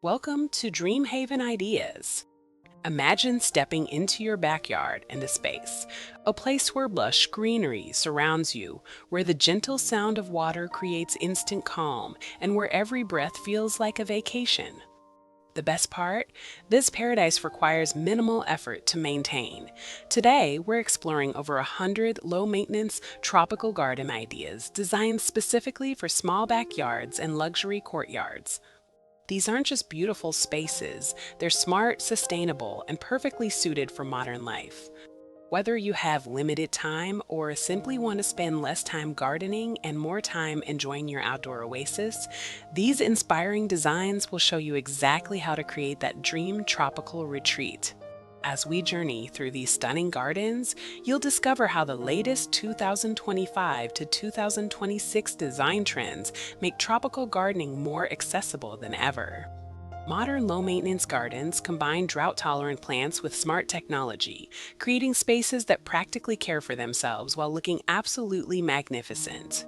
Welcome to DreamHaven Ideas. Imagine stepping into your backyard and a space, a place where lush greenery surrounds you, where the gentle sound of water creates instant calm, and where every breath feels like a vacation. The best part? This paradise requires minimal effort to maintain. Today, we're exploring over 100 low-maintenance tropical garden ideas designed specifically for small backyards and luxury courtyards. These aren't just beautiful spaces, they're smart, sustainable, and perfectly suited for modern life. Whether you have limited time or simply want to spend less time gardening and more time enjoying your outdoor oasis, these inspiring designs will show you exactly how to create that dream tropical retreat. As we journey through these stunning gardens, you'll discover how the latest 2025 to 2026 design trends make tropical gardening more accessible than ever. Modern low-maintenance gardens combine drought-tolerant plants with smart technology, creating spaces that practically care for themselves while looking absolutely magnificent.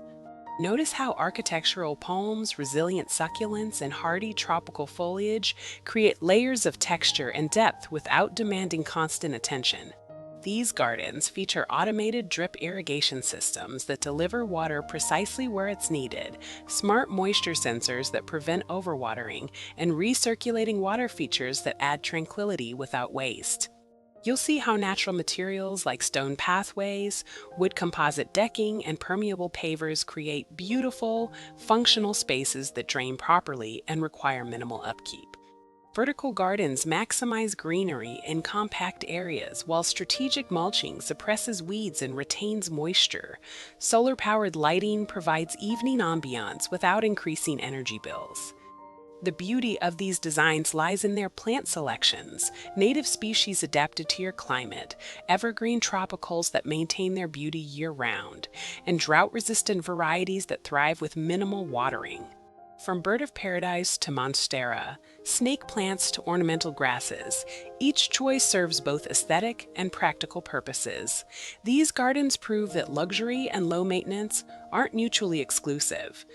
Notice how architectural palms, resilient succulents, and hardy tropical foliage create layers of texture and depth without demanding constant attention. These gardens feature automated drip irrigation systems that deliver water precisely where it's needed, smart moisture sensors that prevent overwatering, and recirculating water features that add tranquility without waste. You'll see how natural materials like stone pathways, wood composite decking, and permeable pavers create beautiful, functional spaces that drain properly and require minimal upkeep. Vertical gardens maximize greenery in compact areas, while strategic mulching suppresses weeds and retains moisture. Solar-powered lighting provides evening ambiance without increasing energy bills. The beauty of these designs lies in their plant selections, native species adapted to your climate, evergreen tropicals that maintain their beauty year-round, and drought-resistant varieties that thrive with minimal watering. From bird of paradise to monstera, snake plants to ornamental grasses, each choice serves both aesthetic and practical purposes. These gardens prove that luxury and low maintenance aren't mutually exclusive.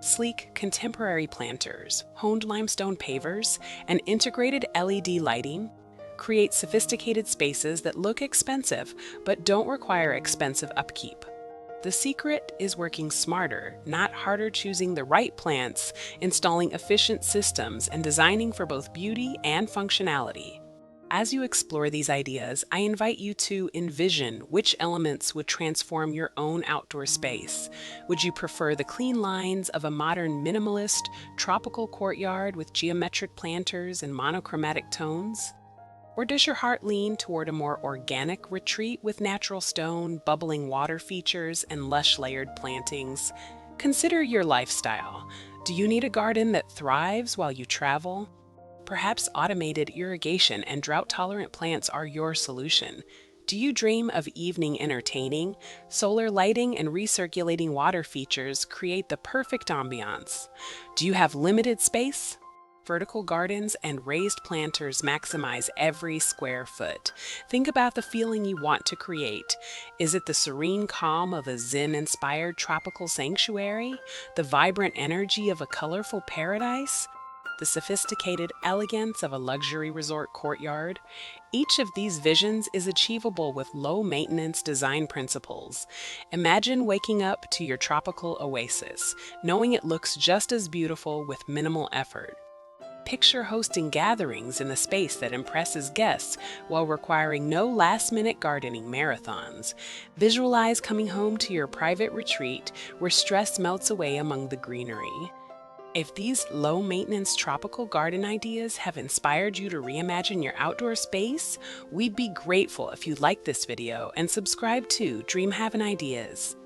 Sleek, contemporary planters, honed limestone pavers, and integrated LED lighting create sophisticated spaces that look expensive but don't require expensive upkeep. The secret is working smarter, not harder, choosing the right plants, installing efficient systems, and designing for both beauty and functionality. As you explore these ideas, I invite you to envision which elements would transform your own outdoor space. Would you prefer the clean lines of a modern minimalist, tropical courtyard with geometric planters and monochromatic tones? Or does your heart lean toward a more organic retreat with natural stone, bubbling water features, and lush layered plantings? Consider your lifestyle. Do you need a garden that thrives while you travel? Perhaps automated irrigation and drought-tolerant plants are your solution. Do you dream of evening entertaining? Solar lighting and recirculating water features create the perfect ambiance. Do you have limited space? Vertical gardens and raised planters maximize every square foot. Think about the feeling you want to create. Is it the serene calm of a Zen-inspired tropical sanctuary? The vibrant energy of a colorful paradise? The sophisticated elegance of a luxury resort courtyard? Each of these visions is achievable with low-maintenance design principles. Imagine waking up to your tropical oasis, knowing it looks just as beautiful with minimal effort. Picture hosting gatherings in a space that impresses guests while requiring no last-minute gardening marathons. Visualize coming home to your private retreat where stress melts away among the greenery. If these low-maintenance tropical garden ideas have inspired you to reimagine your outdoor space, we'd be grateful if you like this video and subscribe to DreamHaven Ideas.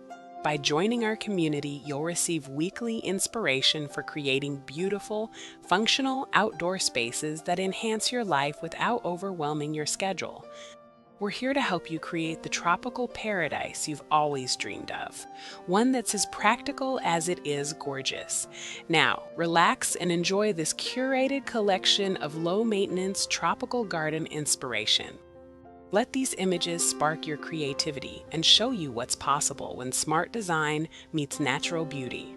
By joining our community, you'll receive weekly inspiration for creating beautiful, functional outdoor spaces that enhance your life without overwhelming your schedule. We're here to help you create the tropical paradise you've always dreamed of, one that's as practical as it is gorgeous. Now, relax and enjoy this curated collection of low-maintenance tropical garden inspiration. Let these images spark your creativity and show you what's possible when smart design meets natural beauty.